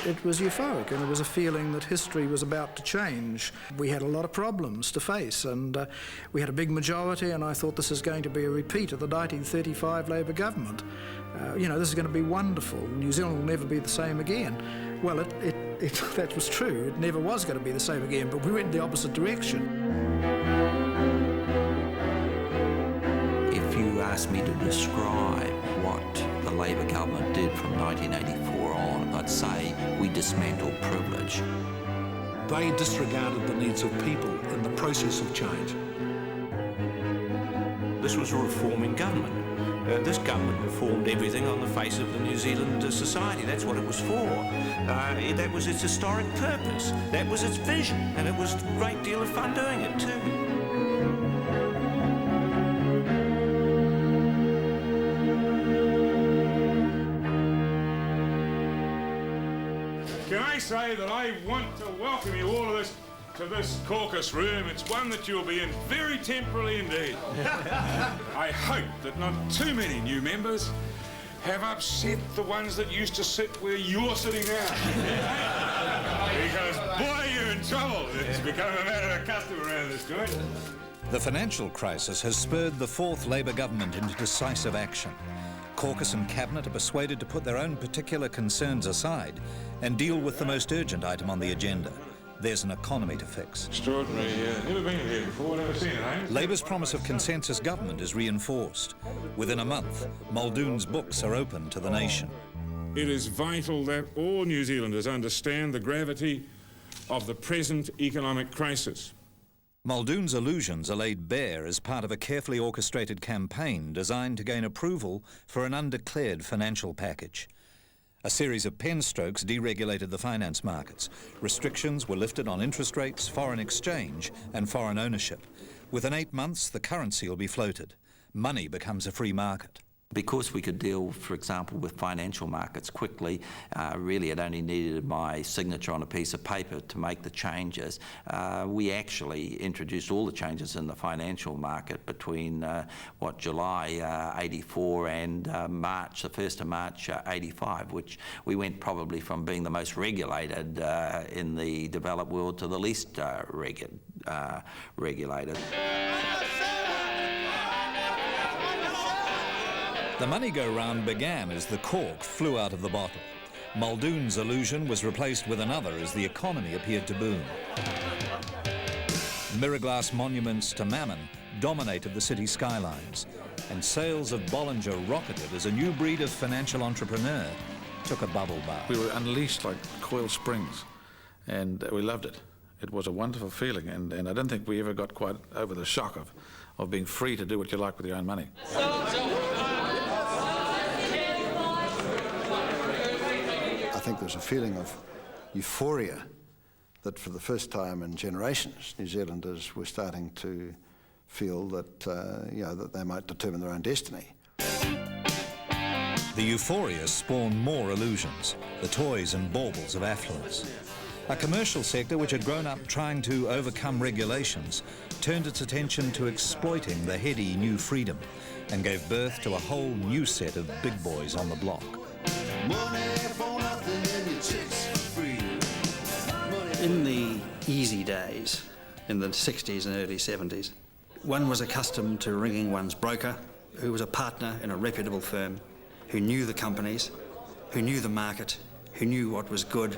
It was euphoric, and it was a feeling that history was about to change. We had a lot of problems to face, and we had a big majority, and I thought this is going to be a repeat of the 1935 Labor government. This is going to be wonderful. New Zealand will never be the same again. Well, that was true. It never was going to be the same again, but we went in the opposite direction. If you ask me to describe what the Labor government did from 1984 on, I'd say we dismantled privilege. They disregarded the needs of people in the process of change. This was a reforming government. This government reformed everything on the face of the New Zealand society. That's what it was for. That was its historic purpose. That was its vision, and it was a great deal of fun doing it too. Can I say that I want to welcome you all to this caucus room. It's one that you'll be in very temporarily indeed. I hope that not too many new members have upset the ones that used to sit where you're sitting now. Because, boy, you're in trouble. It's become a matter of custom around this joint. The financial crisis has spurred the fourth Labor government into decisive action. Caucus and Cabinet are persuaded to put their own particular concerns aside and deal with the most urgent item on the agenda. There's an economy to fix. Extraordinary. Never been here before, never seen it, eh? Labour's promise of consensus government is reinforced. Within a month, Muldoon's books are open to the nation. It is vital that all New Zealanders understand the gravity of the present economic crisis. Muldoon's illusions are laid bare as part of a carefully orchestrated campaign designed to gain approval for an undeclared financial package. A series of pen strokes deregulated the finance markets. Restrictions were lifted on interest rates, foreign exchange and foreign ownership. Within 8 months, the currency will be floated. Money becomes a free market. Because we could deal, for example, with financial markets quickly, really it only needed my signature on a piece of paper to make the changes. We actually introduced all the changes in the financial market between July 84 and March, the 1st of March 85, which we went probably from being the most regulated in the developed world to the least regulated. The money-go-round began as the cork flew out of the bottle. Muldoon's illusion was replaced with another as the economy appeared to boom. Mirror-glass monuments to Mammon dominated the city skylines, and sales of Bollinger rocketed as a new breed of financial entrepreneur took a bubble bath. We were unleashed like coiled springs, and we loved it. It was a wonderful feeling, and I don't think we ever got quite over the shock of being free to do what you like with your own money. I think there's a feeling of euphoria that for the first time in generations, New Zealanders were starting to feel that, that they might determine their own destiny. The euphoria spawned more illusions, the toys and baubles of affluence. A commercial sector which had grown up trying to overcome regulations turned its attention to exploiting the heady new freedom and gave birth to a whole new set of big boys on the block. In the easy days, in the 60s and early 70s, one was accustomed to ringing one's broker, who was a partner in a reputable firm, who knew the companies, who knew the market, who knew what was good,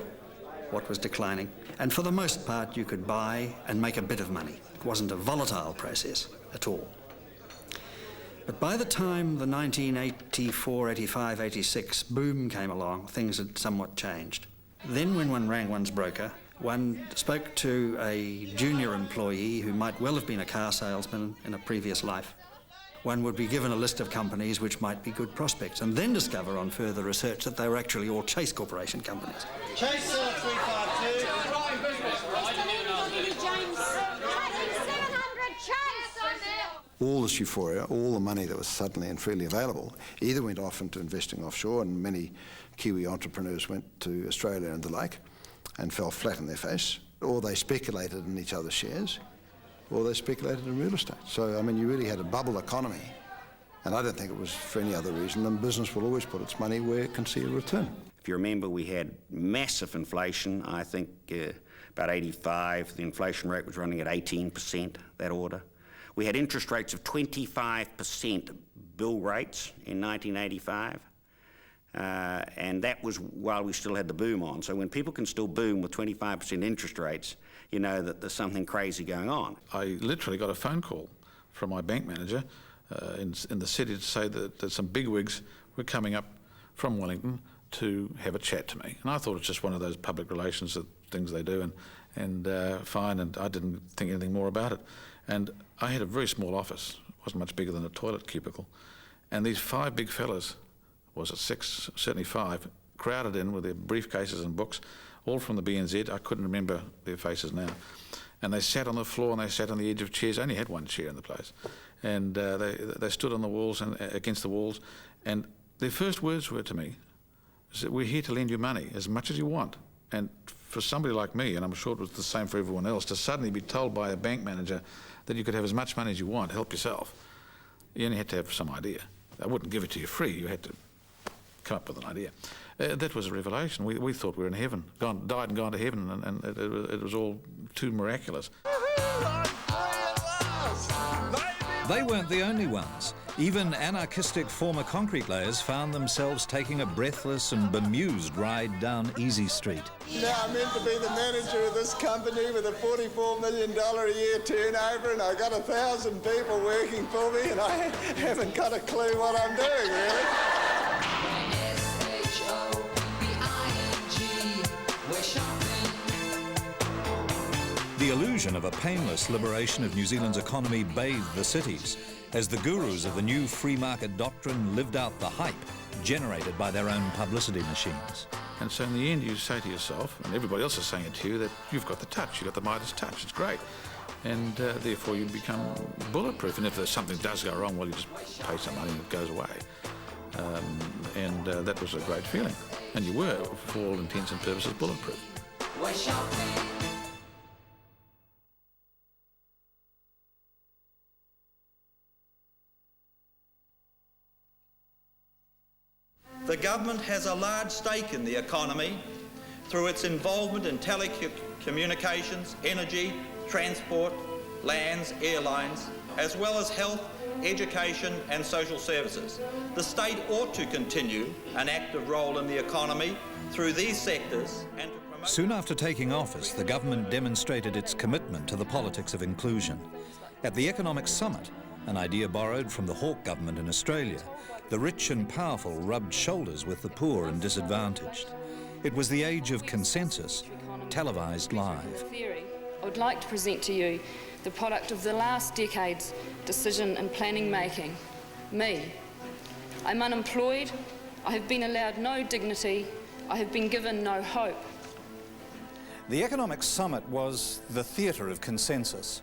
what was declining. And for the most part, you could buy and make a bit of money. It wasn't a volatile process at all. But by the time the 1984, 85, 86 boom came along, things had somewhat changed. Then when one rang one's broker, one spoke to a junior employee who might well have been a car salesman in a previous life. One would be given a list of companies which might be good prospects, and then discover on further research that they were actually all Chase Corporation companies. Chase 352. All this euphoria, all the money that was suddenly and freely available, either went off into investing offshore, and many Kiwi entrepreneurs went to Australia and the like and fell flat on their face, or they speculated in each other's shares, or they speculated in real estate. So, I mean, you really had a bubble economy, and I don't think it was for any other reason than business will always put its money where it can see a return. If you remember, we had massive inflation. I think about 85, the inflation rate was running at 18%, that order. We had interest rates of 25% bill rates in 1985. And that was while we still had the boom on. So when people can still boom with 25% interest rates, you know that there's something crazy going on. I literally got a phone call from my bank manager in the city to say that some bigwigs were coming up from Wellington to have a chat to me. And I thought it was just one of those public relations things they do, and fine, and I didn't think anything more about it. And I had a very small office, it wasn't much bigger than a toilet cubicle, and these 5 big fellas, was it 6, certainly 5, crowded in with their briefcases and books, all from the BNZ. I couldn't remember their faces now. And they sat on the floor and they sat on the edge of chairs. I only had one chair in the place. And they stood on the walls and against the walls. And their first words were to me, we're here to lend you money as much as you want. And for somebody like me, and I'm sure it was the same for everyone else, to suddenly be told by a bank manager that you could have as much money as you want, help yourself, you only had to have some idea. I wouldn't give it to you free, you had to come up with an idea. That was a revelation. We thought we were in heaven, died and gone to heaven, and it was all too miraculous. They weren't the only ones. Even anarchistic former concrete layers found themselves taking a breathless and bemused ride down Easy Street. Now I'm meant to be the manager of this company with a $44 million a year turnover, and I've got 1,000 people working for me, and I haven't got a clue what I'm doing, really. The illusion of a painless liberation of New Zealand's economy bathed the cities as the gurus of the new free market doctrine lived out the hype generated by their own publicity machines. And so in the end you say to yourself, and everybody else is saying it to you, that you've got the touch, you've got the Midas touch, it's great. And therefore you become bulletproof. And if there's something does go wrong, well, you just pay some money and it goes away. That was a great feeling. And you were, for all intents and purposes, bulletproof. The government has a large stake in the economy through its involvement in telecommunications, energy, transport, lands, airlines, as well as health, education and social services. The state ought to continue an active role in the economy through these sectors and to promote... Soon after taking office, the government demonstrated its commitment to the politics of inclusion. At the Economic Summit, an idea borrowed from the Hawke government in Australia, the rich and powerful rubbed shoulders with the poor and disadvantaged. It was the age of consensus, televised live. I would like to present to you the product of the last decade's decision and planning making. Me. I'm unemployed, I have been allowed no dignity, I have been given no hope. The Economic Summit was the theatre of consensus,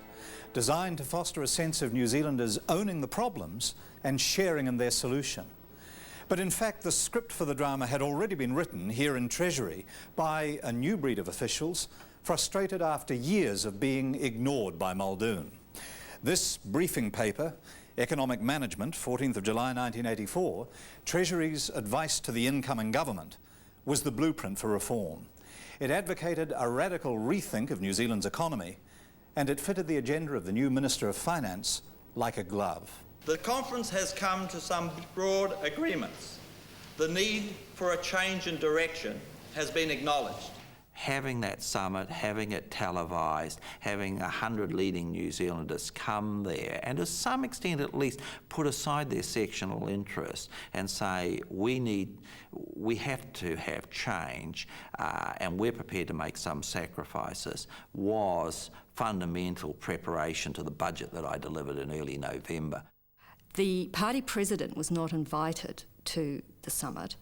designed to foster a sense of New Zealanders owning the problems and sharing in their solution. But in fact, the script for the drama had already been written here in Treasury by a new breed of officials frustrated after years of being ignored by Muldoon. This briefing paper, Economic Management, 14th of July 1984, Treasury's advice to the incoming government, was the blueprint for reform. It advocated a radical rethink of New Zealand's economy, and it fitted the agenda of the new Minister of Finance like a glove. The conference has come to some broad agreements. The need for a change in direction has been acknowledged. Having that summit, having it televised, having 100 leading New Zealanders come there and to some extent at least put aside their sectional interests and say we have to have change and we're prepared to make some sacrifices was fundamental preparation to the budget that I delivered in early November. The party president was not invited to the summit,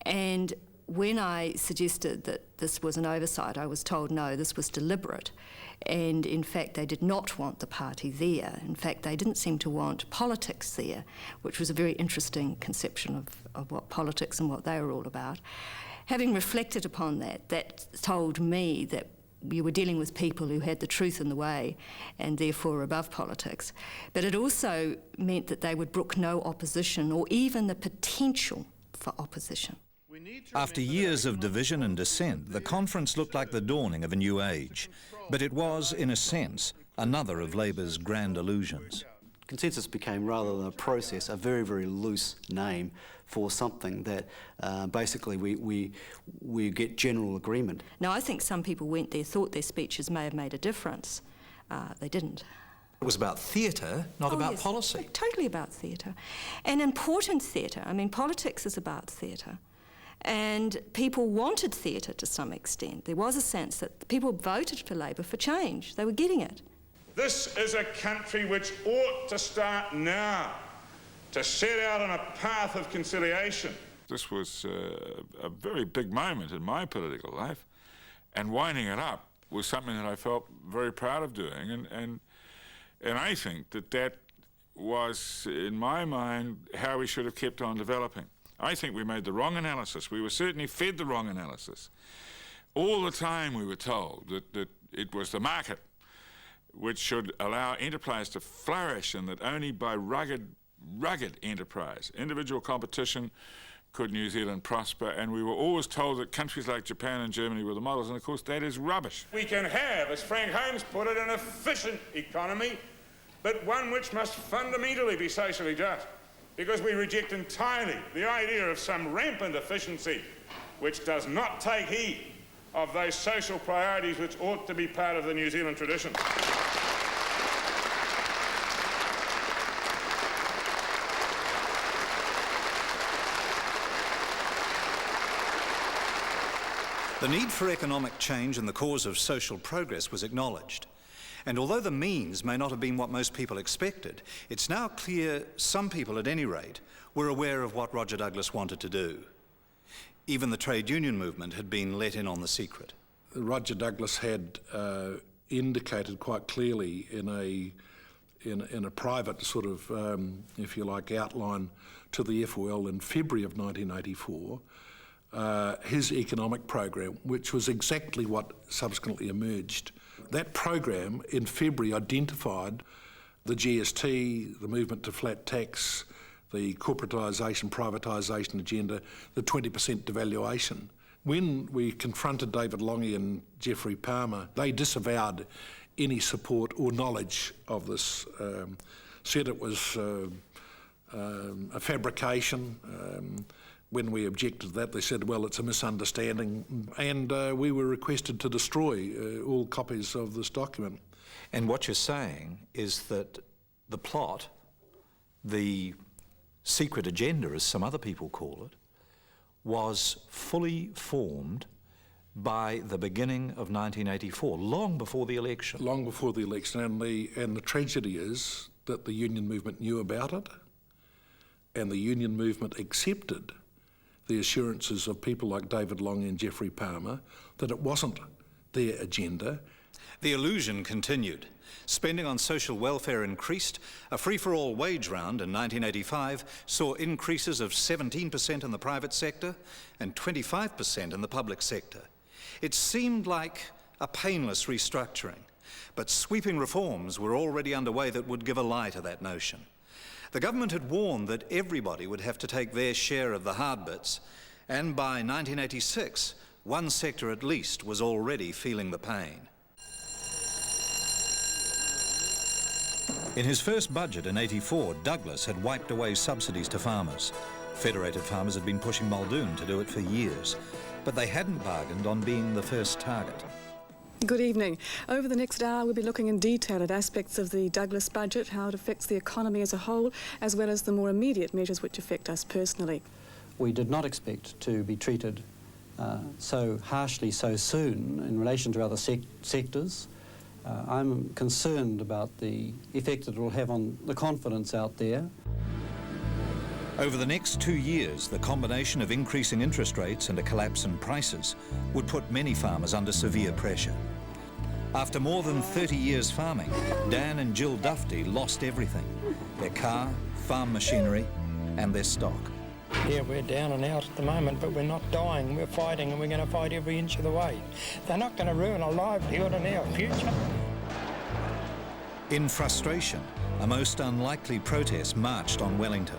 and when I suggested that this was an oversight, I was told no, this was deliberate, and in fact they did not want the party there. In fact, they didn't seem to want politics there, which was a very interesting conception of what politics and what they were all about. Having reflected upon that, that told me that you were dealing with people who had the truth in the way and therefore were above politics. But it also meant that they would brook no opposition or even the potential for opposition. After years of division and dissent, the conference looked like the dawning of a new age. But it was, in a sense, another of Labour's grand illusions. Consensus became, rather than a process, a very, very loose name for something that basically we get general agreement. Now, I think some people went there, thought their speeches may have made a difference. They didn't. It was about theatre, not about yes, policy. Totally about theatre. And important theatre. I mean, politics is about theatre. And people wanted theatre to some extent. There was a sense that people voted for Labour for change. They were getting it. This is a country which ought to start now to set out on a path of conciliation. This was a very big moment in my political life, and winding it up was something that I felt very proud of doing, and I think that was, in my mind, how we should have kept on developing. I think we made the wrong analysis. We were certainly fed the wrong analysis. All the time we were told that it was the market which should allow enterprise to flourish, and that only by rugged enterprise, individual competition, could New Zealand prosper. And we were always told that countries like Japan and Germany were the models, and of course that is rubbish. We can have, as Frank Holmes put it, an efficient economy, but one which must fundamentally be socially just, because we reject entirely the idea of some rampant efficiency which does not take heed of those social priorities which ought to be part of the New Zealand tradition. The need for economic change and the cause of social progress was acknowledged. And although the means may not have been what most people expected, it's now clear some people, at any rate, were aware of what Roger Douglas wanted to do. Even the trade union movement had been let in on the secret. Roger Douglas had indicated quite clearly in a private sort of, if you like, outline to the FOL in February of 1984, his economic program, which was exactly what subsequently emerged. That program in February identified the GST, the movement to flat tax, the corporatisation, privatisation agenda, the 20% devaluation. When we confronted David Lange and Geoffrey Palmer, they disavowed any support or knowledge of this, said it was a fabrication. When we objected to that, they said, well, it's a misunderstanding, and we were requested to destroy all copies of this document. And what you're saying is that the plot, the secret agenda, as some other people call it, was fully formed by the beginning of 1984, long before the election. Long before the election, and the tragedy is that the union movement knew about it, and the union movement accepted the assurances of people like David Lange and Geoffrey Palmer that it wasn't their agenda. The illusion continued. Spending on social welfare increased. A free-for-all wage round in 1985 saw increases of 17% in the private sector and 25% in the public sector. It seemed like a painless restructuring, but sweeping reforms were already underway that would give a lie to that notion. The government had warned that everybody would have to take their share of the hard bits, and by 1986, one sector at least was already feeling the pain. In his first budget in '84, Douglas had wiped away subsidies to farmers. Federated farmers had been pushing Muldoon to do it for years, but they hadn't bargained on being the first target. Good evening. Over the next hour, we'll be looking in detail at aspects of the Douglas budget, how it affects the economy as a whole, as well as the more immediate measures which affect us personally. We did not expect to be treated so harshly so soon in relation to other sectors. I'm concerned about the effect that it will have on the confidence out there. Over the next 2 years, the combination of increasing interest rates and a collapse in prices would put many farmers under severe pressure. After more than 30 years farming, Dan and Jill Dufty lost everything: their car, farm machinery, and their stock. Yeah, we're down and out at the moment, but we're not dying. We're fighting, and we're going to fight every inch of the way. They're not going to ruin our livelihood and our future. In frustration, a most unlikely protest marched on Wellington.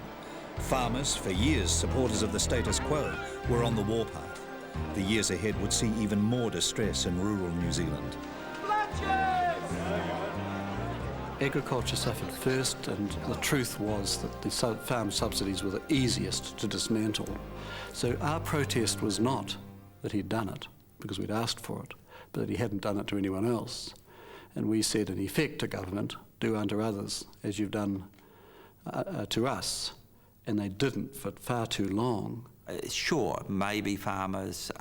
Farmers, for years supporters of the status quo, were on the warpath. The years ahead would see even more distress in rural New Zealand. Agriculture suffered first, and the truth was that the farm subsidies were the easiest to dismantle. So our protest was not that he'd done it, because we'd asked for it, but that he hadn't done it to anyone else. And we said, in effect, to government, do unto others as you've done to us. And they didn't for far too long. Sure, maybe farmers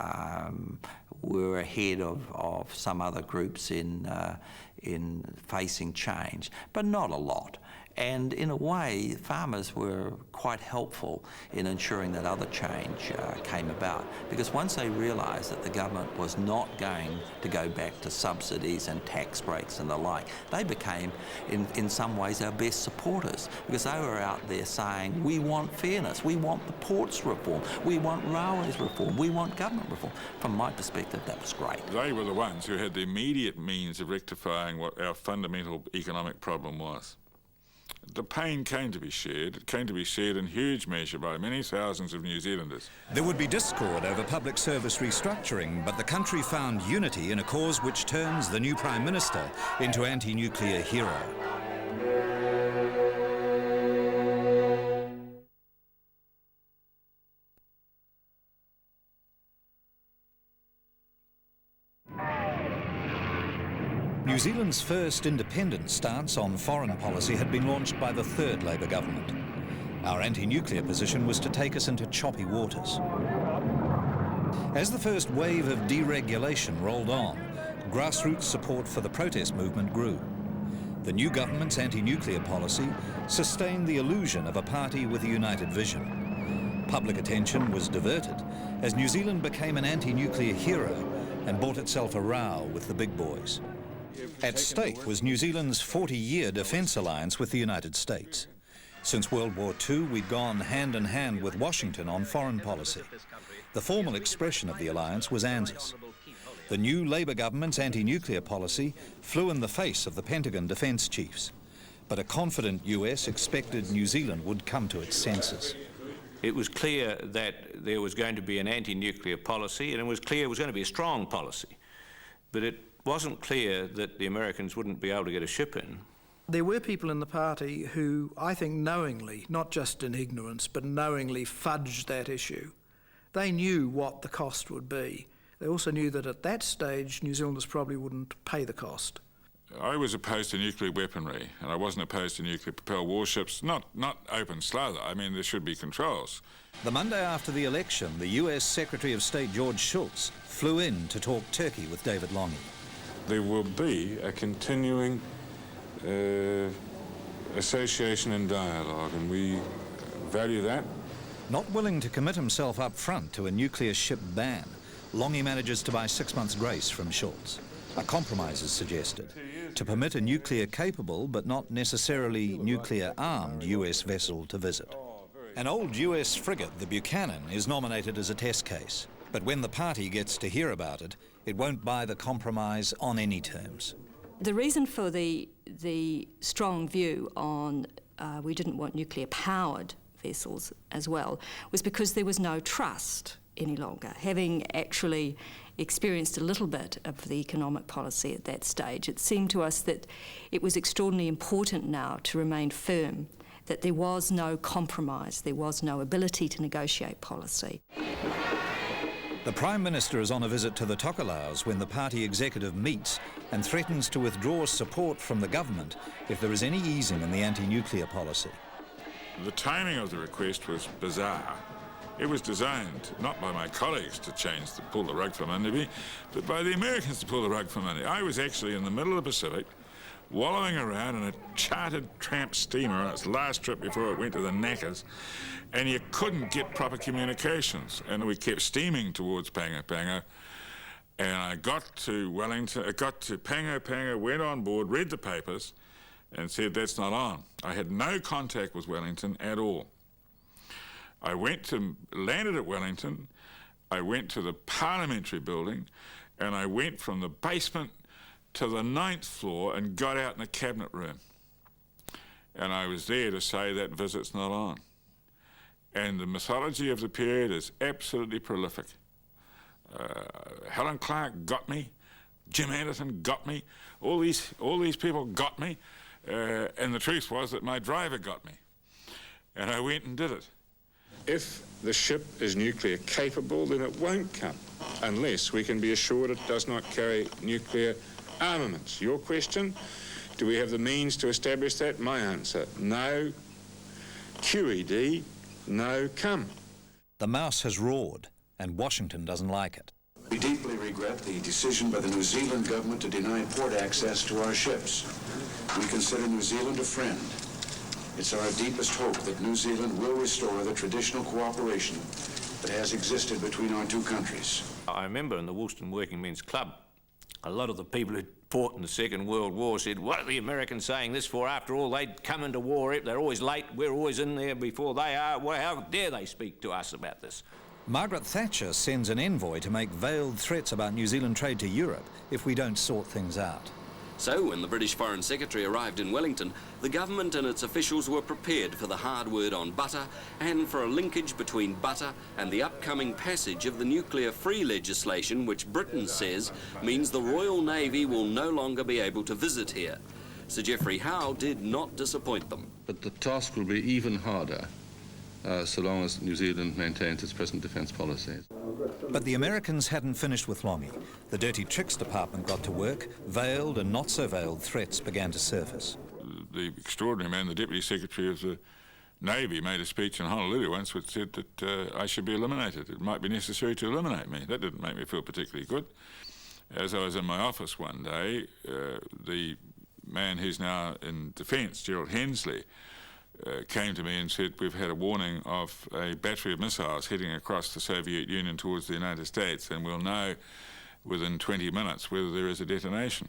were ahead of some other groups in facing change, but not a lot. And in a way, farmers were quite helpful in ensuring that other change came about, because once they realised that the government was not going to go back to subsidies and tax breaks and the like, they became, in some ways, our best supporters, because they were out there saying, we want fairness, we want the ports reform, we want railways reform, we want government reform. From my perspective, that was great. They were the ones who had the immediate means of rectifying what our fundamental economic problem was. The pain came to be shared. It came to be shared in huge measure by many thousands of New Zealanders. There would be discord over public service restructuring, but the country found unity in a cause which turns the new Prime Minister into anti-nuclear hero. New Zealand's first independent stance on foreign policy had been launched by the third Labour government. Our anti-nuclear position was to take us into choppy waters. As the first wave of deregulation rolled on, grassroots support for the protest movement grew. The new government's anti-nuclear policy sustained the illusion of a party with a united vision. Public attention was diverted as New Zealand became an anti-nuclear hero and bought itself a row with the big boys. At stake was New Zealand's 40-year defence alliance with the United States. Since World War II, we'd gone hand in hand with Washington on foreign policy. The formal expression of the alliance was ANZUS. The new Labour government's anti-nuclear policy flew in the face of the Pentagon defence chiefs. But a confident US expected New Zealand would come to its senses. It was clear that there was going to be an anti-nuclear policy, and it was clear it was going to be a strong policy. But it wasn't clear that the Americans wouldn't be able to get a ship in. There were people in the party who, I think knowingly, not just in ignorance, but knowingly fudged that issue. They knew what the cost would be. They also knew that at that stage, New Zealanders probably wouldn't pay the cost. I was opposed to nuclear weaponry, and I wasn't opposed to nuclear-propelled warships, not open slather. I mean, there should be controls. The Monday after the election, the US Secretary of State George Shultz flew in to talk Turkey with David Lange. There will be a continuing association and dialogue, and we value that. Not willing to commit himself up front to a nuclear ship ban, Lange manages to buy 6 months' grace from Shultz. A compromise is suggested to permit a nuclear-capable but not necessarily nuclear-armed US vessel to visit. An old US frigate, the Buchanan, is nominated as a test case, but when the party gets to hear about it, it won't buy the compromise on any terms. The reason for the strong view on we didn't want nuclear-powered vessels as well was because there was no trust any longer. Having actually experienced a little bit of the economic policy at that stage, it seemed to us that it was extraordinarily important now to remain firm, that there was no compromise, there was no ability to negotiate policy. The Prime Minister is on a visit to the Tokalaus when the party executive meets and threatens to withdraw support from the government if there is any easing in the anti-nuclear policy. The timing of the request was bizarre. It was designed not by my colleagues to pull the rug from under me, but by the Americans to pull the rug from under me. I was actually in the middle of the Pacific, wallowing around in a chartered tramp steamer on its last trip before it went to the knackers, and you couldn't get proper communications. And we kept steaming towards Pango Pango, and I got to Wellington, I got to Pango Pango, went on board, read the papers, and said, that's not on. I had no contact with Wellington at all. I landed at Wellington, I went to the parliamentary building, and I went from the basement to the 9th floor and got out in the cabinet room. And I was there to say that visit's not on. And the mythology of the period is absolutely prolific. Helen Clark got me, Jim Anderson got me, all these people got me, and the truth was that my driver got me. And I went and did it. If the ship is nuclear capable, then it won't come, unless we can be assured it does not carry nuclear armaments. Your question, do we have the means to establish that? My answer, no. QED, no, come. The mouse has roared, and Washington doesn't like it. We deeply regret the decision by the New Zealand government to deny port access to our ships. We consider New Zealand a friend. It's our deepest hope that New Zealand will restore the traditional cooperation that has existed between our two countries. I remember in the Woolston Working Men's Club, a lot of the people who fought in the Second World War said, what are the Americans saying this for? After all, they'd come into war, they're always late, we're always in there before they are. Well, how dare they speak to us about this? Margaret Thatcher sends an envoy to make veiled threats about New Zealand trade to Europe if we don't sort things out. So when the British Foreign Secretary arrived in Wellington, the government and its officials were prepared for the hard word on butter and for a linkage between butter and the upcoming passage of the nuclear-free legislation, which Britain says means the Royal Navy will no longer be able to visit here. Sir Geoffrey Howe did not disappoint them. But the task will be even harder so long as New Zealand maintains its present defence policies. But the Americans hadn't finished with Lange. The dirty tricks department got to work. Veiled and not so veiled threats began to surface. The extraordinary man, the Deputy Secretary of the Navy, made a speech in Honolulu once which said that I should be eliminated. It might be necessary to eliminate me. That didn't make me feel particularly good. As I was in my office one day, the man who's now in defence, Gerald Hensley, came to me and said, we've had a warning of a battery of missiles heading across the Soviet Union towards the United States, and we'll know within 20 minutes whether there is a detonation.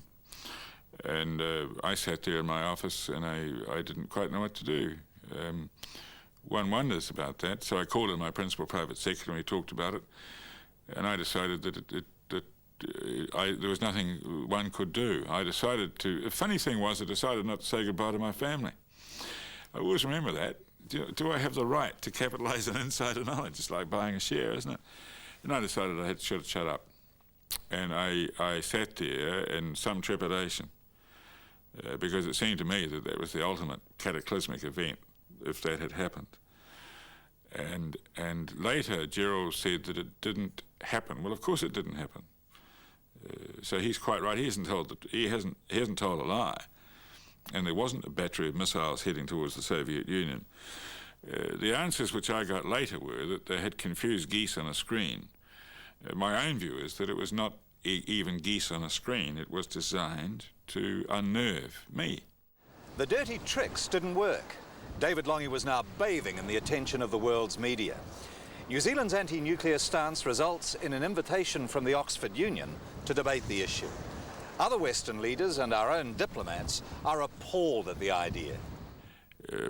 And I sat there in my office and I didn't quite know what to do. One wonders about that, so I called in my principal private secretary and we talked about it, and I decided that there was nothing one could do. I decided to, the funny thing was I decided not to say goodbye to my family. I always remember that. Do I have the right to capitalise on insider knowledge? It's like buying a share, isn't it? And I decided I should shut up. And I sat there in some trepidation because it seemed to me that that was the ultimate cataclysmic event if that had happened. And later Gerald said that it didn't happen. Well, of course it didn't happen. So he's quite right. He hasn't told a lie. And there wasn't a battery of missiles heading towards the Soviet Union. The answers which I got later were that they had confused geese on a screen. My own view is that it was not even geese on a screen. It was designed to unnerve me. The dirty tricks didn't work. David Lange was now bathing in the attention of the world's media. New Zealand's anti-nuclear stance results in an invitation from the Oxford Union to debate the issue. Other Western leaders and our own diplomats are appalled at the idea.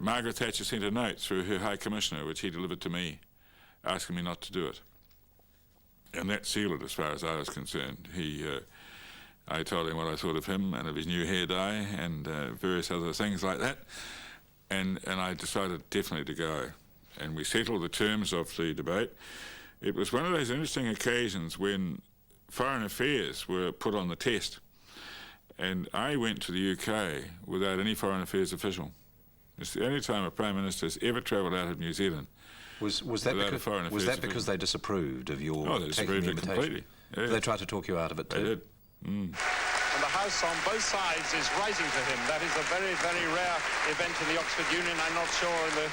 Margaret Thatcher sent a note through her High Commissioner, which he delivered to me, asking me not to do it. And that sealed it as far as I was concerned. I told him what I thought of him and of his new hair dye and various other things like that. And I decided definitely to go. And we settled the terms of the debate. It was one of those interesting occasions when foreign affairs were put on the test. And I went to the UK without any foreign affairs official. It's the only time a Prime Minister has ever travelled out of New Zealand. Was that because they disapproved of your they disapproved it completely. Yeah. They tried to talk you out of it too? They did. And the House on both sides is rising to him. That is a very, very rare event in the Oxford Union. I'm not sure in the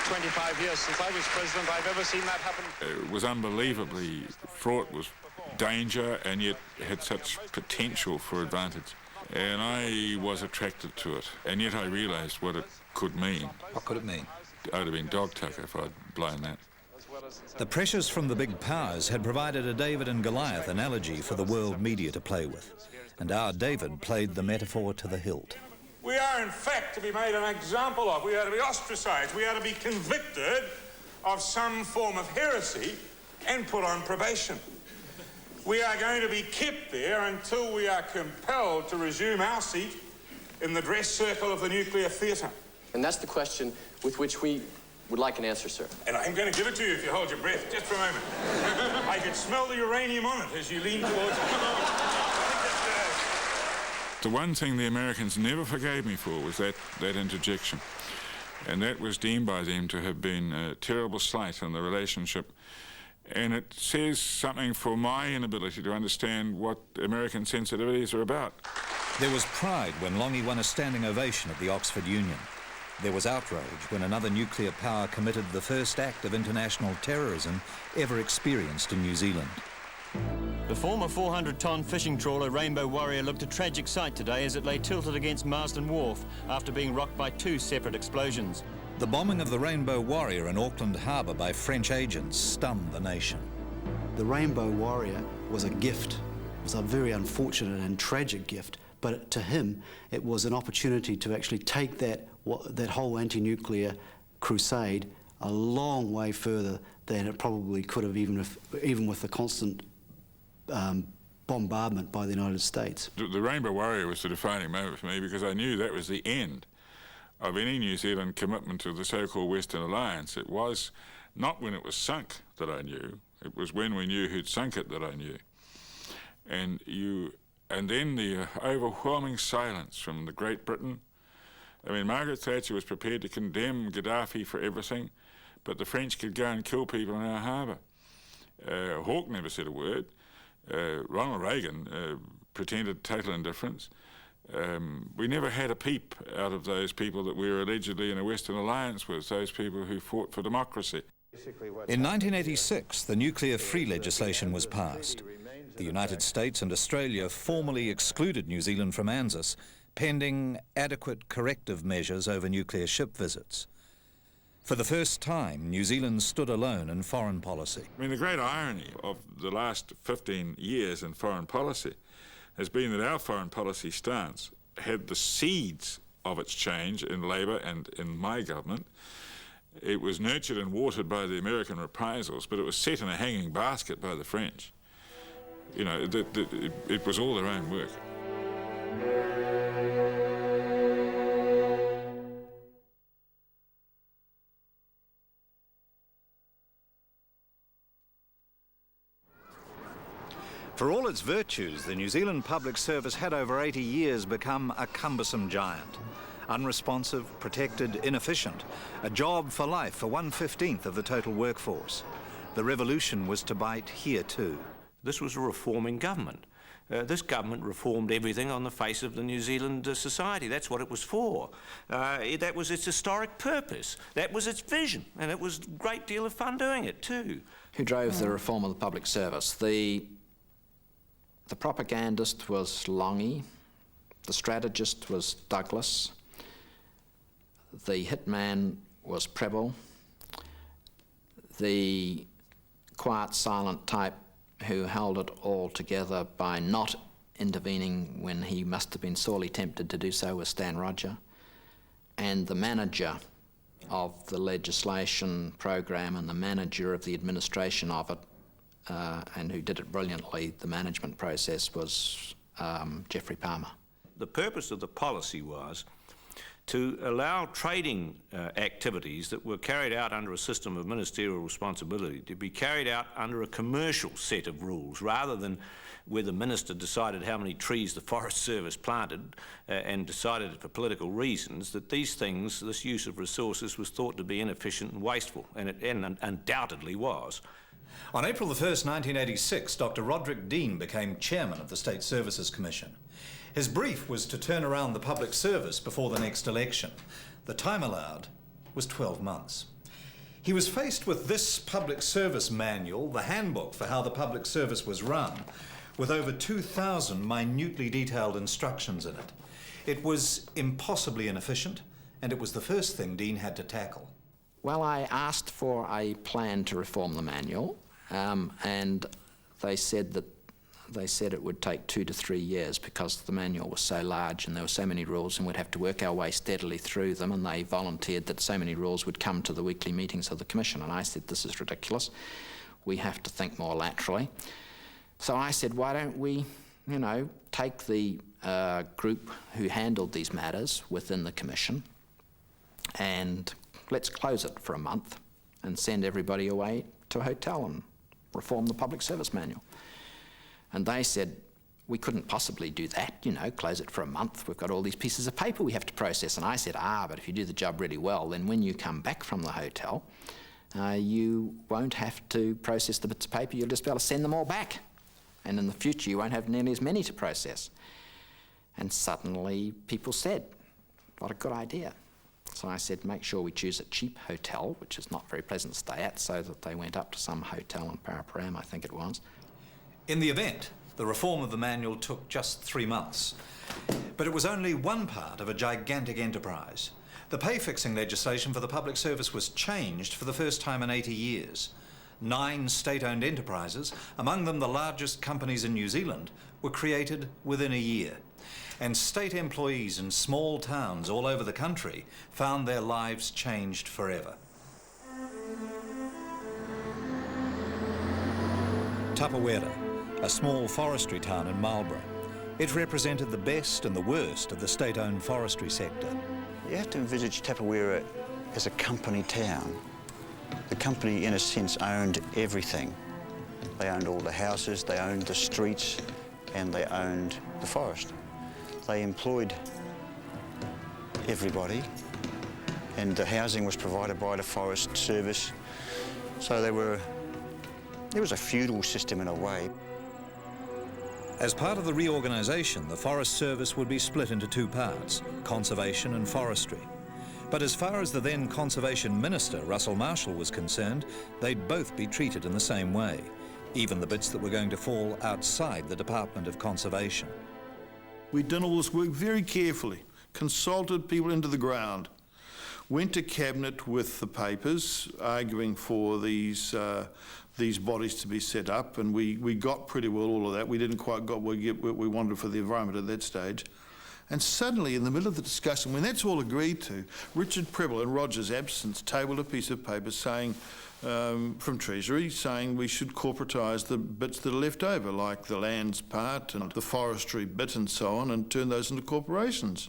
25 years since I was president I've ever seen that happen. It was unbelievably fraught with danger and yet had such potential for advantage. And I was attracted to it, and yet I realised what it could mean. What could it mean? I would have been dog tucker if I'd blown that. The pressures from the big powers had provided a David and Goliath analogy for the world media to play with, and our David played the metaphor to the hilt. We are, in fact, to be made an example of. We are to be ostracised. We are to be convicted of some form of heresy and put on probation. We are going to be kept there until we are compelled to resume our seat in the dress circle of the nuclear theatre. And that's the question with which we Would like an answer, sir. And I'm going to give it to you if you hold your breath, just for a moment. I could smell the uranium on it as you lean towards it. The one thing the Americans never forgave me for was that interjection. And that was deemed by them to have been a terrible slight on the relationship. And it says something for my inability to understand what American sensitivities are about. There was pride when Lange won a standing ovation at the Oxford Union. There was outrage when another nuclear power committed the first act of international terrorism ever experienced in New Zealand. The former 400-ton fishing trawler Rainbow Warrior looked a tragic sight today as it lay tilted against Marsden Wharf after being rocked by 2 separate explosions. The bombing of the Rainbow Warrior in Auckland Harbour by French agents stunned the nation. The Rainbow Warrior was a gift. It was a very unfortunate and tragic gift, but to him it was an opportunity to actually take that whole anti-nuclear crusade a long way further than it probably could have, even with the constant bombardment by the United States. The Rainbow Warrior was the defining moment for me because I knew that was the end of any New Zealand commitment to the so-called Western Alliance. It was not when it was sunk that I knew, it was when we knew who'd sunk it that I knew. And then the overwhelming silence from the Great Britain. I mean, Margaret Thatcher was prepared to condemn Gaddafi for everything, but the French could go and kill people in our harbour. Hawke never said a word. Ronald Reagan pretended total indifference. We never had a peep out of those people that we were allegedly in a Western alliance with, those people who fought for democracy. In 1986, the nuclear-free legislation was passed. The United States and Australia formally excluded New Zealand from ANZUS, pending adequate corrective measures over nuclear ship visits. For the first time, New Zealand stood alone in foreign policy. I mean, the great irony of the last 15 years in foreign policy has been that our foreign policy stance had the seeds of its change in Labour and in my government. It was nurtured and watered by the American reprisals, but it was set in a hanging basket by the French. You know, it was all their own work. For all its virtues, the New Zealand Public Service had over 80 years become a cumbersome giant. Unresponsive, protected, inefficient. A job for life for 1/15 of the total workforce. The revolution was to bite here too. This was a reforming government. This government reformed everything on the face of the New Zealand society. That's what it was for. That was its historic purpose. That was its vision, and it was a great deal of fun doing it too. Who drove the reform of the public service? The propagandist was Lange, the strategist was Douglas, the hitman was Preble, the quiet, silent type who held it all together by not intervening when he must have been sorely tempted to do so was Stan Rodger, and the manager of the legislation program and the manager of the administration of it, and who did it brilliantly, the management process, was Geoffrey Palmer. The purpose of the policy was to allow trading activities that were carried out under a system of ministerial responsibility to be carried out under a commercial set of rules, rather than where the minister decided how many trees the Forest Service planted and decided it for political reasons, that these things, this use of resources, was thought to be inefficient and wasteful, and it undoubtedly was. On April 1st, 1986, Dr. Roderick Dean became chairman of the State Services Commission. His brief was to turn around the public service before the next election. The time allowed was 12 months. He was faced with this public service manual, the handbook for how the public service was run, with over 2,000 minutely detailed instructions in it. It was impossibly inefficient, and it was the first thing Dean had to tackle. Well, I asked for a plan to reform the manual, and they said it would take 2 to 3 years because the manual was so large and there were so many rules and we'd have to work our way steadily through them, and they volunteered that so many rules would come to the weekly meetings of the Commission, and I said, this is ridiculous. We have to think more laterally. So I said, why don't we, take the group who handled these matters within the Commission and let's close it for a month and send everybody away to a hotel and reform the public service manual. And they said, we couldn't possibly do that, you know, close it for a month. We've got all these pieces of paper we have to process. And I said, but if you do the job really well, then when you come back from the hotel, you won't have to process the bits of paper. You'll just be able to send them all back. And in the future, you won't have nearly as many to process. And suddenly people said, what a good idea. So I said, make sure we choose a cheap hotel, which is not very pleasant to stay at, so that they went up to some hotel in Paraparaumu, I think it was. In the event, the reform of the manual took just 3 months. But it was only one part of a gigantic enterprise. The pay-fixing legislation for the public service was changed for the first time in 80 years. 9 state-owned enterprises, among them the largest companies in New Zealand, were created within a year. And state employees in small towns all over the country found their lives changed forever. Tapawera, a small forestry town in Marlborough. It represented the best and the worst of the state-owned forestry sector. You have to envisage Tapawera as a company town. The company, in a sense, owned everything. They owned all the houses, they owned the streets, and they owned the forest. They employed everybody, and the housing was provided by the Forest Service. So there was a feudal system in a way. As part of the reorganisation, the Forest Service would be split into 2 parts, conservation and forestry. But as far as the then Conservation Minister, Russell Marshall, was concerned, they'd both be treated in the same way, even the bits that were going to fall outside the Department of Conservation. We'd done all this work very carefully, consulted people into the ground, went to Cabinet with the papers, arguing for these bodies to be set up, and we got pretty well all of that. We didn't quite get what we wanted for the environment at that stage. And suddenly, in the middle of the discussion, when that's all agreed to, Richard Prebble, in Roger's absence, tabled a piece of paper saying, from Treasury, saying we should corporatise the bits that are left over, like the lands part and the forestry bit and so on, and turn those into corporations.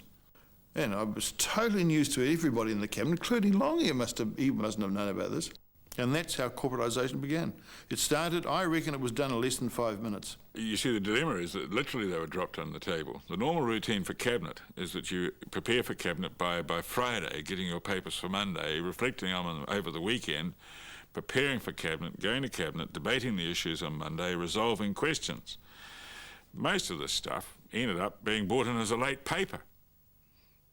And I was totally news to everybody in the Cabinet, including Lange. He mustn't have known about this. And that's how corporatisation began. It started, I reckon it was done in less than 5 minutes. You see, the dilemma is that literally they were dropped on the table. The normal routine for Cabinet is that you prepare for Cabinet by Friday, getting your papers for Monday, reflecting on them over the weekend, preparing for Cabinet, going to Cabinet, debating the issues on Monday, resolving questions. Most of this stuff ended up being brought in as a late paper.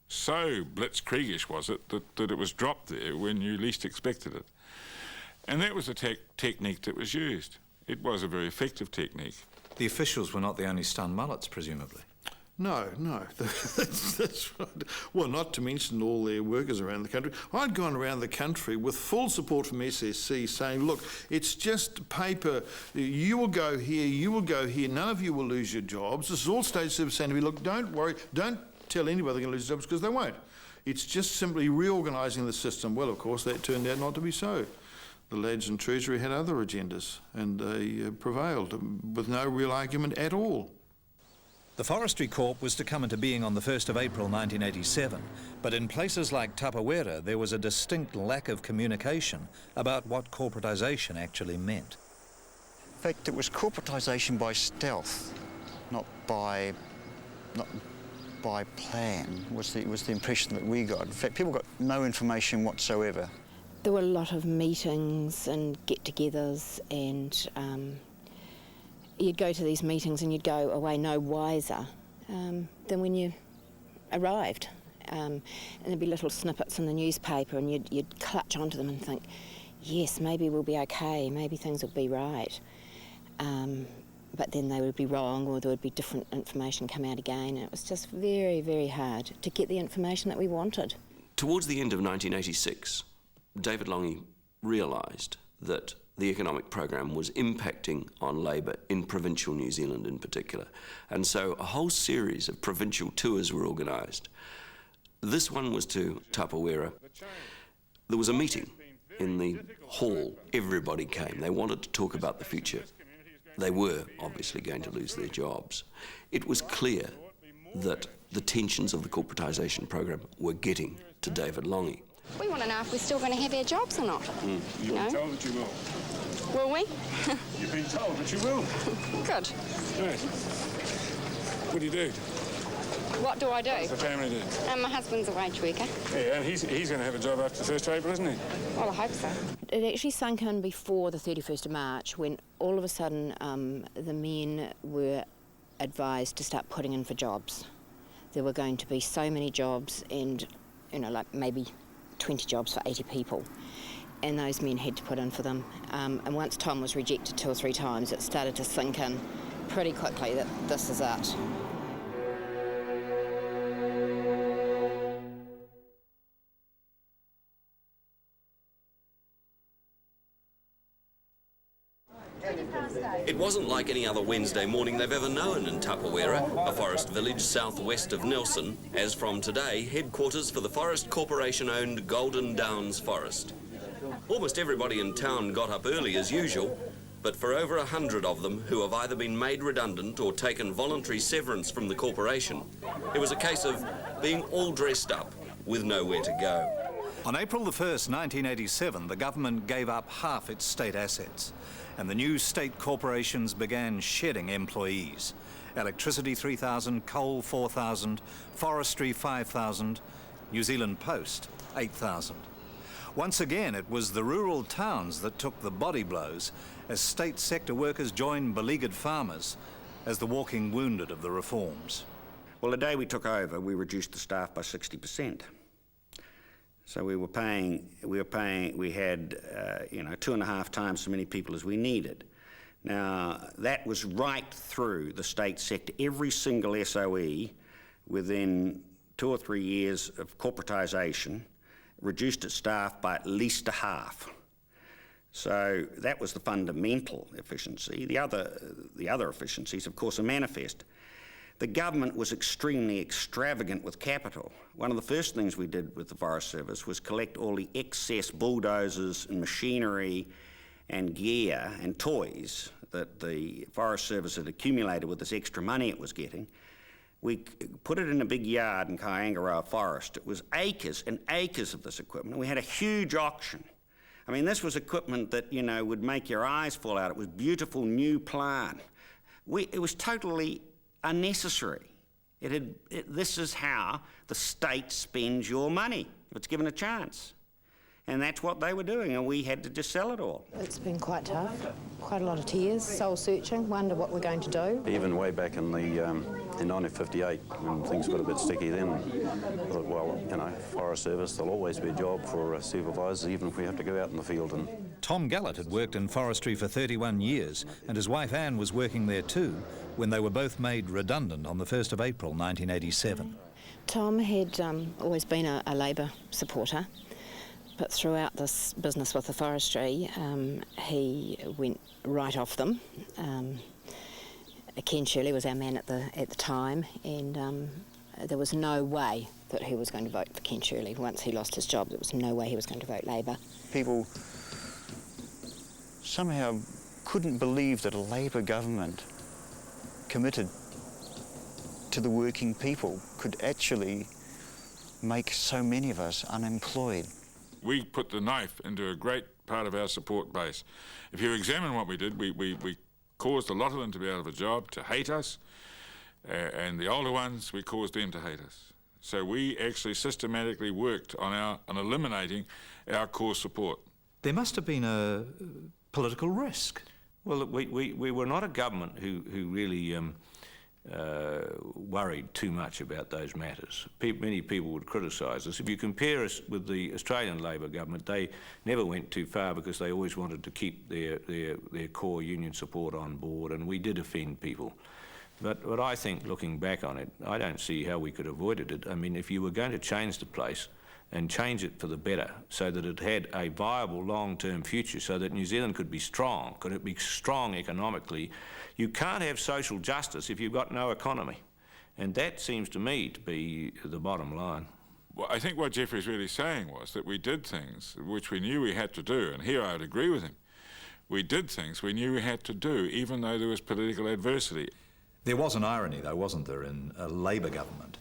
So blitzkriegish was it that it was dropped there when you least expected it. And that was the technique that was used. It was a very effective technique. The officials were not the only stunned mullets, presumably. No, that's right. Well, not to mention all their workers around the country. I'd gone around the country with full support from SSC saying, look, it's just paper. You will go here, none of you will lose your jobs. This is all state service saying to me, look, don't worry, don't tell anybody they're going to lose jobs, because they won't. It's just simply reorganising the system. Well, of course, that turned out not to be so. The lads in Treasury had other agendas, and they prevailed with no real argument at all. The Forestry Corp was to come into being on the 1st of April 1987, but in places like Tapawera there was a distinct lack of communication about what corporatisation actually meant. In fact, it was corporatisation by stealth, not by plan, was the impression that we got. In fact, people got no information whatsoever. There were a lot of meetings and get-togethers, and you'd go to these meetings and you'd go away no wiser than when you arrived. And there'd be little snippets in the newspaper, and you'd clutch onto them and think, yes, maybe we'll be okay, maybe things will be right. But then they would be wrong, or there would be different information come out again, and it was just very, very hard to get the information that we wanted. Towards the end of 1986, David Lange realised that the economic program was impacting on labour in provincial New Zealand in particular. And so a whole series of provincial tours were organised. This one was to Tapawera. There was a meeting in the hall. Everybody came. They wanted to talk about the future. They were obviously going to lose their jobs. It was clear that the tensions of the corporatisation program were getting to David Lange. We want to know if we're still going to have our jobs or not. You've been told that you will. Will we? You've been told that you will. Good. Right. What do you do? What do I do? What's the family do? My husband's a wage worker. Yeah, and he's going to have a job after the 1st of April, isn't he? Well, I hope so. It actually sunk in before the 31st of March when all of a sudden the men were advised to start putting in for jobs. There were going to be so many jobs and, you know, like maybe 20 jobs for 80 people. And those men had to put in for them. And once Tom was rejected 2 or 3 times, it started to sink in pretty quickly that this is it. It wasn't like any other Wednesday morning they've ever known in Tapawera, a forest village southwest of Nelson, as from today, headquarters for the Forest Corporation-owned Golden Downs Forest. Almost everybody in town got up early as usual, but for over 100 of them who have either been made redundant or taken voluntary severance from the corporation, it was a case of being all dressed up with nowhere to go. On April the 1st, 1987, the government gave up half its state assets, and the new state corporations began shedding employees. Electricity 3,000, coal 4,000, forestry 5,000, New Zealand Post 8,000. Once again, it was the rural towns that took the body blows as state sector workers joined beleaguered farmers as the walking wounded of the reforms. Well, the day we took over, we reduced the staff by 60%. So we had, 2.5 times so many people as we needed. Now, that was right through the state sector. Every single SOE within 2 or 3 years of corporatisation reduced its staff by at least a half. So that was the fundamental efficiency. The other efficiencies, of course, are manifest. The government was extremely extravagant with capital. One of the first things we did with the Forest Service was collect all the excess bulldozers and machinery and gear and toys that the Forest Service had accumulated with this extra money it was getting. We put it in a big yard in Kyangaroa Forest. It was acres and acres of this equipment. We had a huge auction. I mean, this was equipment that, would make your eyes fall out. It was beautiful new plant. It was totally unnecessary. This is how the state spends your money if it's given a chance. And that's what they were doing, and we had to just sell it all. It's been quite tough, quite a lot of tears, soul-searching, wonder what we're going to do. Even way back in 1958, when things got a bit sticky then, I thought, well, Forest Service, there'll always be a job for supervisors, even if we have to go out in the field. And Tom Gallett had worked in forestry for 31 years, and his wife Anne was working there too, when they were both made redundant on the 1st of April 1987. Tom had always been a Labour supporter, but throughout this business with the forestry, he went right off them. Ken Shirley was our man at the time, and there was no way that he was going to vote for Ken Shirley. Once he lost his job, there was no way he was going to vote Labour. people somehow couldn't believe that a Labour government committed to the working people could actually make so many of us unemployed. We put the knife into a great part of our support base. If you examine what we did, we caused a lot of them to be out of a job, to hate us, and the older ones, we caused them to hate us. So we actually systematically worked on eliminating our core support. There must have been a political risk. Well, we were not a government who really worried too much about those matters. Many people would criticise us. If you compare us with the Australian Labor government, they never went too far because they always wanted to keep their core union support on board, and we did offend people. But I think, looking back on it, I don't see how we could have avoided it. I mean, if you were going to change the place and change it for the better so that it had a viable long-term future, so that New Zealand could be strong, could it be strong economically, you can't have social justice if you've got no economy. And that seems to me to be the bottom line. Well, I think what Geoffrey's really saying was that we did things which we knew we had to do, and here I would agree with him. We did things we knew we had to do, even though there was political adversity. There was an irony, though, wasn't there, in a Labour government?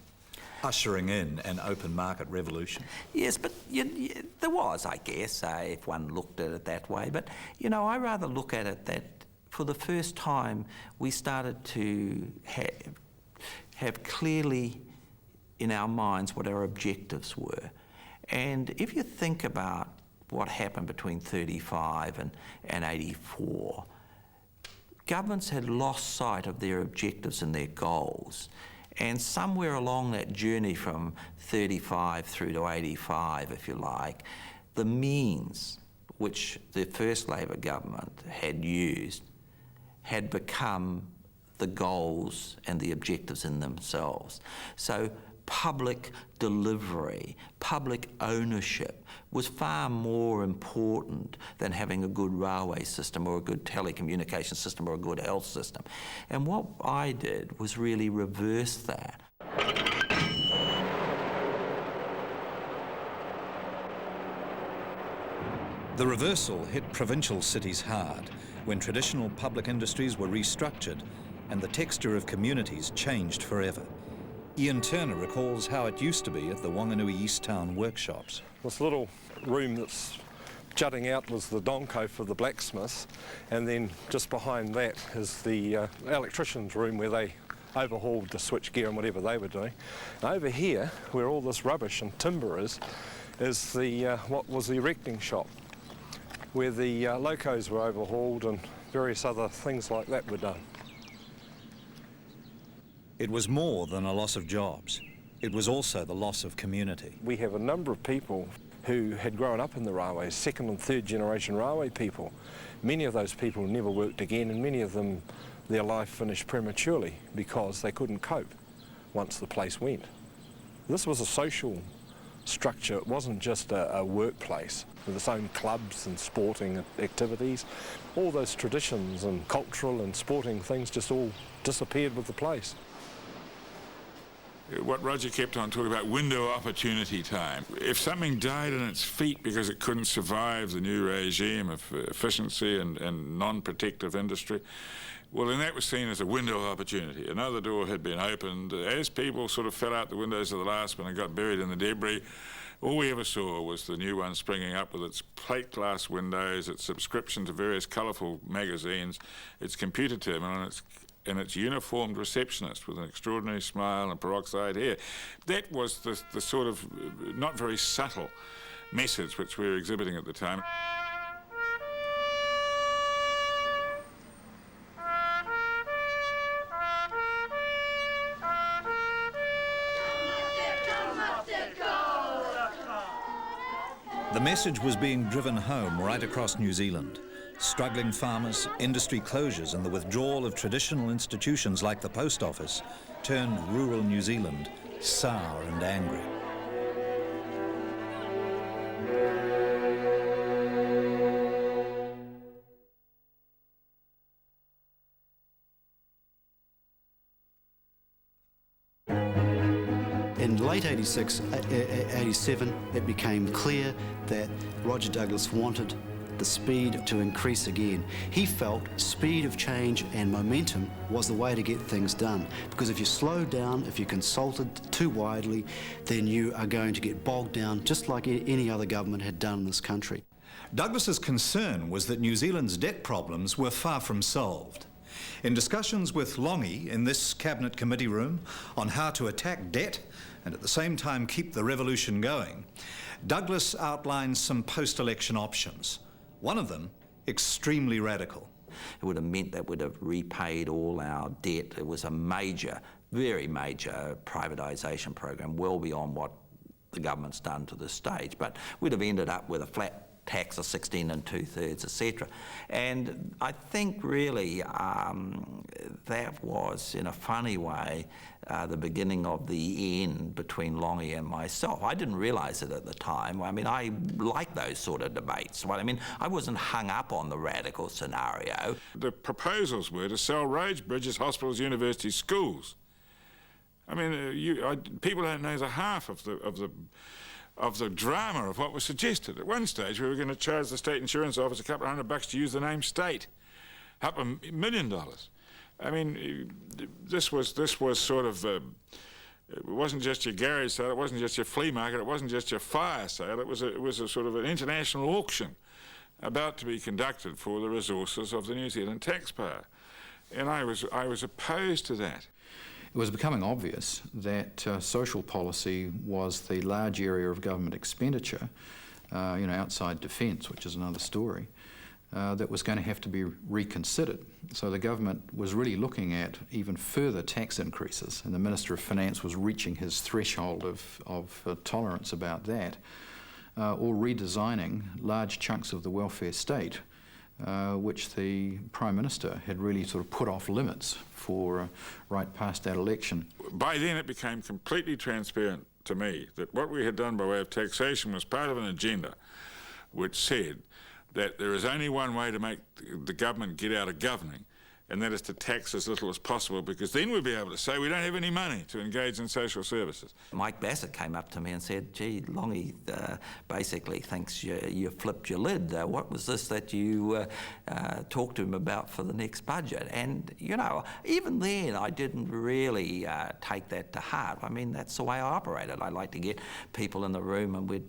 ushering in an open market revolution. Yes, but there was, I guess, if one looked at it that way. But, you know, I rather look at it that for the first time we started to have clearly in our minds what our objectives were. And if you think about what happened between 35 and 84, governments had lost sight of their objectives and their goals. And somewhere along that journey from 35 through to 85, if you like, the means which the first Labor government had used had become the goals and the objectives in themselves. So public delivery, public ownership was far more important than having a good railway system or a good telecommunication system or a good health system. And what I did was really reverse that. The reversal hit provincial cities hard when traditional public industries were restructured and the texture of communities changed forever. Ian Turner recalls how it used to be at the Wanganui East Town workshops. This little room that's jutting out was the donko for the blacksmiths, and then just behind that is the electrician's room where they overhauled the switchgear and whatever they were doing. And over here, where all this rubbish and timber is the what was the erecting shop, where the locos were overhauled and various other things like that were done. It was more than a loss of jobs. It was also the loss of community. We have a number of people who had grown up in the railways, second and third generation railway people. Many of those people never worked again, and many of them, their life finished prematurely because they couldn't cope once the place went. This was a social structure. It wasn't just a workplace with its own clubs and sporting activities. All those traditions and cultural and sporting things just all disappeared with the place. What Roger kept on talking about, window opportunity time. If something died on its feet because it couldn't survive the new regime of efficiency and non-protective industry, well, then that was seen as a window of opportunity. Another door had been opened. As people sort of fell out the windows of the last one and got buried in the debris, all we ever saw was the new one springing up with its plate glass windows, its subscription to various colourful magazines, its computer terminal, and its uniformed receptionist with an extraordinary smile and peroxide hair. That was the sort of not very subtle message which we were exhibiting at the time. The message was being driven home right across New Zealand. Struggling farmers, industry closures and the withdrawal of traditional institutions like the post office turned rural New Zealand sour and angry. In late 86, 87, it became clear that Roger Douglas wanted the speed to increase again. He felt speed of change and momentum was the way to get things done, because if you slowed down, if you consulted too widely, then you are going to get bogged down just like any other government had done in this country. Douglas's concern was that New Zealand's debt problems were far from solved. In discussions with Lange in this cabinet committee room on how to attack debt and at the same time keep the revolution going, Douglas outlined some post-election options. One of them, extremely radical. It would have meant that we'd have repaid all our debt. It was a major, very major privatisation program, well beyond what the government's done to this stage. But we'd have ended up with a flat tax of 16 2/3, etc. And I think really that was, in a funny way, the beginning of the end between Lange and myself. I didn't realise it at the time. I mean, I like those sort of debates. Well, I mean, I wasn't hung up on the radical scenario. The proposals were to sell roads, bridges, hospitals, universities, schools. I mean, people don't know the half of the drama of what was suggested. At one stage, we were going to charge the state insurance office a couple of $100 to use the name state, up $1 million. I mean, this was sort of It wasn't just your garage sale, it wasn't just your flea market, it wasn't just your fire sale, it was a sort of an international auction about to be conducted for the resources of the New Zealand taxpayer. And I was opposed to that. It was becoming obvious that social policy was the large area of government expenditure, outside defence, which is another story, that was going to have to be reconsidered. So the government was really looking at even further tax increases, and the Minister of Finance was reaching his threshold of tolerance about that, or redesigning large chunks of the welfare state, which the Prime Minister had really sort of put off limits for right past that election. By then it became completely transparent to me that what we had done by way of taxation was part of an agenda which said that there is only one way to make the government get out of governing, and that is to tax as little as possible, because then we'd be able to say we don't have any money to engage in social services. Mike Bassett came up to me and said, gee, Lange basically thinks you flipped your lid. What was this that you talked to him about for the next budget? And, even then I didn't really take that to heart. I mean, that's the way I operated. I like to get people in the room and we'd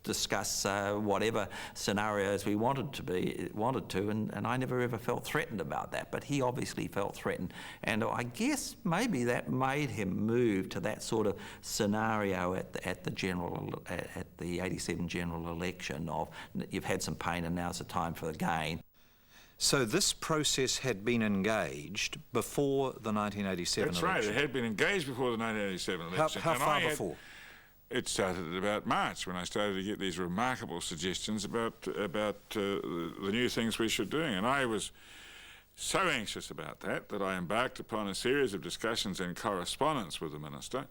discuss whatever scenarios we wanted to, and I never ever felt threatened about that, but he obviously felt threatened, and I guess maybe that made him move to that sort of scenario at the 87 general election of you've had some pain and now's the time for the gain. So this process had been engaged before the 1987 election? election? That's right, it had been engaged before the 1987 election. How far before? It started at about March, when I started to get these remarkable suggestions about the new things we should be doing. And I was so anxious about that I embarked upon a series of discussions and correspondence with the Minister,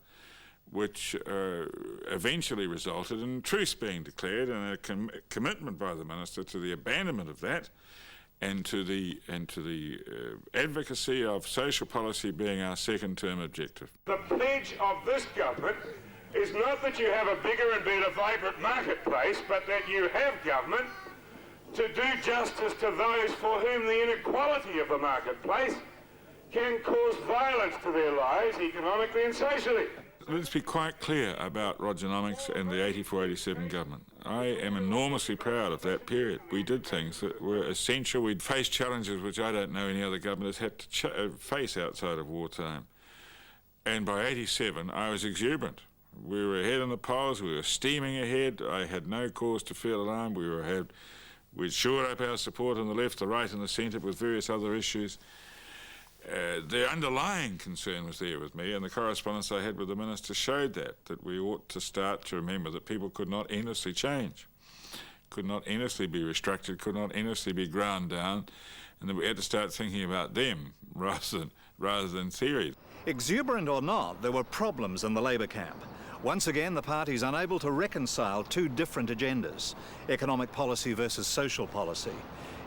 which eventually resulted in truce being declared and a commitment by the Minister to the abandonment of that and to the advocacy of social policy being our second-term objective. The pledge of this government is not that you have a bigger and better vibrant marketplace, but that you have government to do justice to those for whom the inequality of the marketplace can cause violence to their lives economically and socially. Let's be quite clear about Rogernomics and the 84-87 government. I am enormously proud of that period. We did things that were essential. We'd faced challenges which I don't know any other government has had to face outside of wartime. And by 87, I was exuberant. We were ahead in the polls, we were steaming ahead. I had no cause to feel alarmed. We'd shored up our support on the left, the right and the centre with various other issues. The underlying concern was there with me, and the correspondence I had with the Minister showed that we ought to start to remember that people could not endlessly change, could not endlessly be restructured, could not endlessly be ground down, and that we had to start thinking about them rather than theory. Exuberant or not, there were problems in the Labour camp. Once again, the party's unable to reconcile two different agendas, economic policy versus social policy.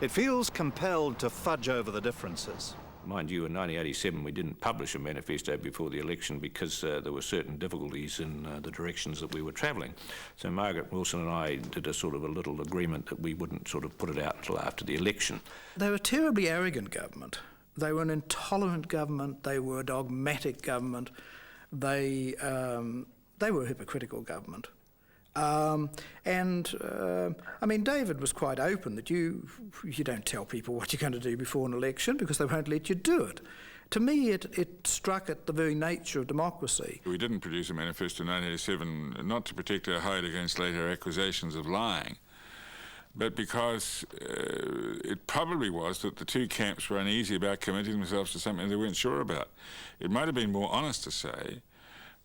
It feels compelled to fudge over the differences. Mind you, in 1987 we didn't publish a manifesto before the election because there were certain difficulties in the directions that we were travelling. So Margaret Wilson and I did a little agreement that we wouldn't sort of put it out till after the election. They were a terribly arrogant government. They were an intolerant government. They were a dogmatic government. They were a hypocritical government. I mean, David was quite open that you don't tell people what you're going to do before an election because they won't let you do it. To me, it struck at the very nature of democracy. We didn't produce a manifesto in 1987 not to protect our hide against later accusations of lying, but because it probably was that the two camps were uneasy about committing themselves to something they weren't sure about. It might have been more honest to say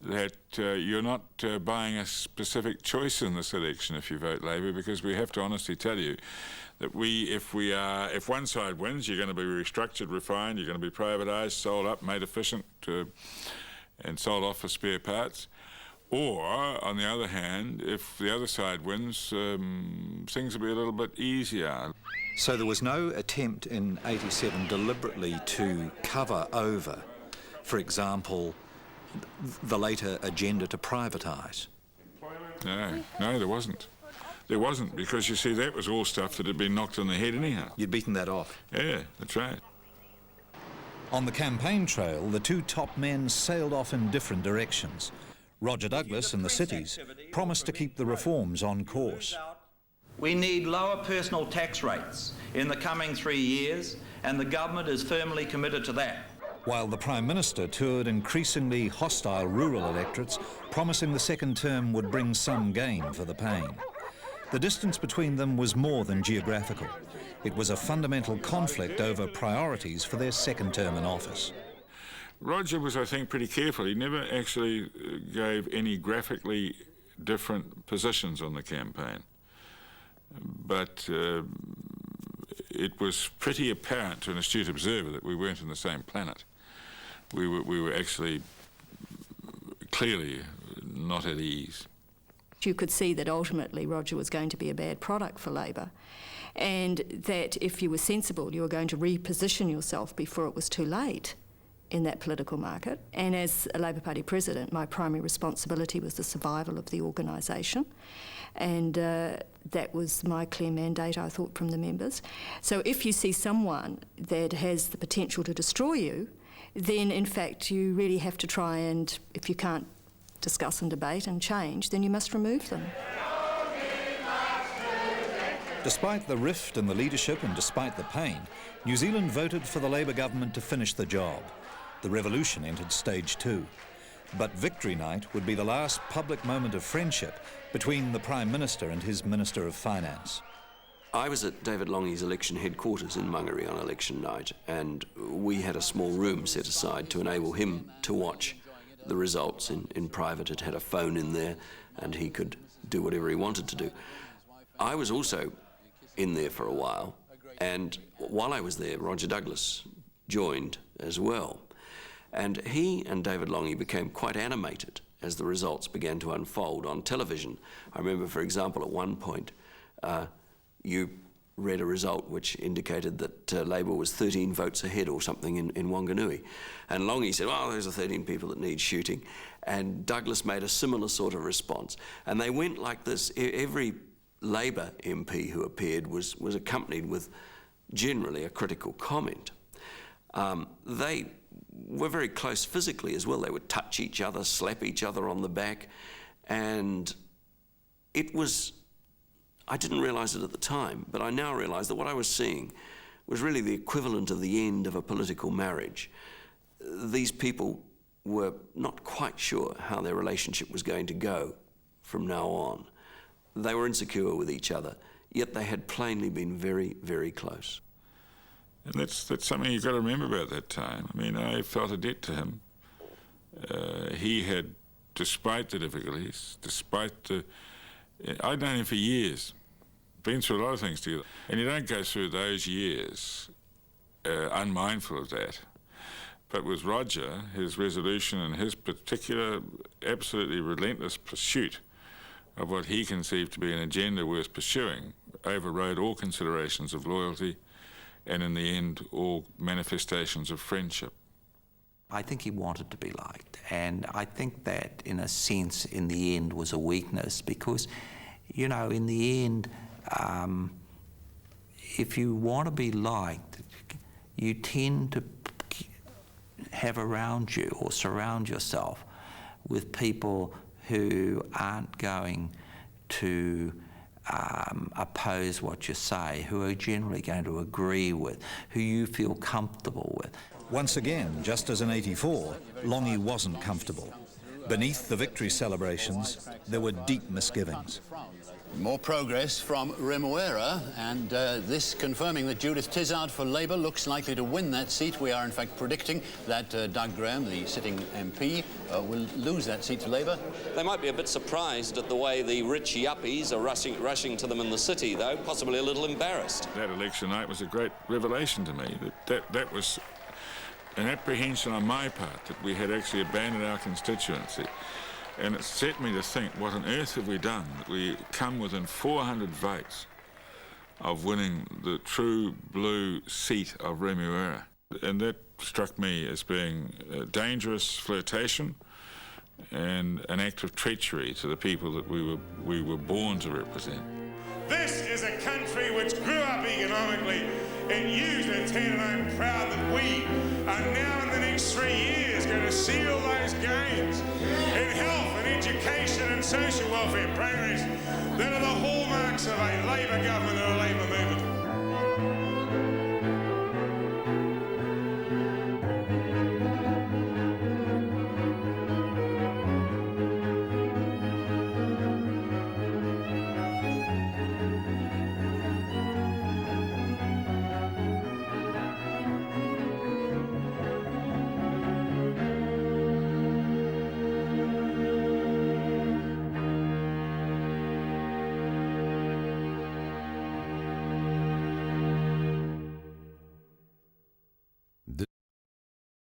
that you're not buying a specific choice in this election if you vote Labour, because we have to honestly tell you that if one side wins, you're going to be restructured, refined, you're going to be privatised, sold up, made efficient, and sold off for spare parts. Or, on the other hand, if the other side wins, things will be a little bit easier. So there was no attempt in 87 deliberately to cover over, for example, the later agenda to privatise? No, there wasn't. There wasn't, because you see, that was all stuff that had been knocked on the head anyhow. You'd beaten that off? Yeah, that's right. On the campaign trail, the two top men sailed off in different directions. Roger Douglas and the cities promised to keep the reforms on course. We need lower personal tax rates in the coming 3 years, and the government is firmly committed to that. While the Prime Minister toured increasingly hostile rural electorates, promising the second term would bring some gain for the pain. The distance between them was more than geographical. It was a fundamental conflict over priorities for their second term in office. Roger was, I think, pretty careful. He never actually gave any graphically different positions on the campaign. But it was pretty apparent to an astute observer that we weren't on the same planet. We were actually clearly not at ease. You could see that ultimately Roger was going to be a bad product for Labor, and that if you were sensible, you were going to reposition yourself before it was too late in that political market. And as a Labor Party president, my primary responsibility was the survival of the organisation, and that was my clear mandate, I thought, from the members. So if you see someone that has the potential to destroy you, then in fact you really have to try and, if you can't discuss and debate and change, then you must remove them. Despite the rift in the leadership and despite the pain, New Zealand voted for the Labour government to finish the job. The revolution entered stage 2. But Victory Night would be the last public moment of friendship between the Prime Minister and his Minister of Finance. I was at David Lange's election headquarters in Mangere on election night, and we had a small room set aside to enable him to watch the results in private. It had a phone in there and he could do whatever he wanted to do. I was also in there for a while, and while I was there, Roger Douglas joined as well. And he and David Lange became quite animated as the results began to unfold on television. I remember, for example, at one point, you read a result which indicated that Labor was 13 votes ahead or something in Wanganui. And Lange said, well, those are 13 people that need shooting. And Douglas made a similar sort of response. And they went like this. Every Labor MP who appeared was accompanied with generally a critical comment. They were very close physically as well. They would touch each other, slap each other on the back. And it was, I didn't realise it at the time, but I now realise that what I was seeing was really the equivalent of the end of a political marriage. These people were not quite sure how their relationship was going to go from now on. They were insecure with each other, yet they had plainly been very, very close. And that's something you've got to remember about that time. I mean, I felt a debt to him. He had, despite the difficulties, I'd known him for years, been through a lot of things together. And you don't go through those years unmindful of that. But with Roger, his resolution and his particular absolutely relentless pursuit of what he conceived to be an agenda worth pursuing overrode all considerations of loyalty and in the end all manifestations of friendship. I think he wanted to be liked, and I think that in a sense in the end was a weakness because, you know, in the end if you want to be liked, you tend to have around you or surround yourself with people who aren't going to oppose what you say, who are generally going to agree with, who you feel comfortable with. Once again, just as in '84, Lange wasn't comfortable. Beneath the victory celebrations, there were deep misgivings. More progress from Remuera, and this confirming that Judith Tizard for Labour looks likely to win that seat. We are in fact predicting that Doug Graham, the sitting MP, will lose that seat to Labour. They might be a bit surprised at the way the rich yuppies are rushing to them in the city, though, possibly a little embarrassed. That election night was a great revelation to me. That was an apprehension on my part that we had actually abandoned our constituency. And it set me to think, what on earth have we done? That we come within 400 votes of winning the true blue seat of Remuera. And that struck me as being a dangerous flirtation and an act of treachery to the people that we were born to represent. This is a country which grew up economically and used its hand, and I'm proud that we are now in the next 3 years going to seal those gains in health and education and social welfare progress that are the hallmarks of a Labor government and a Labor movement.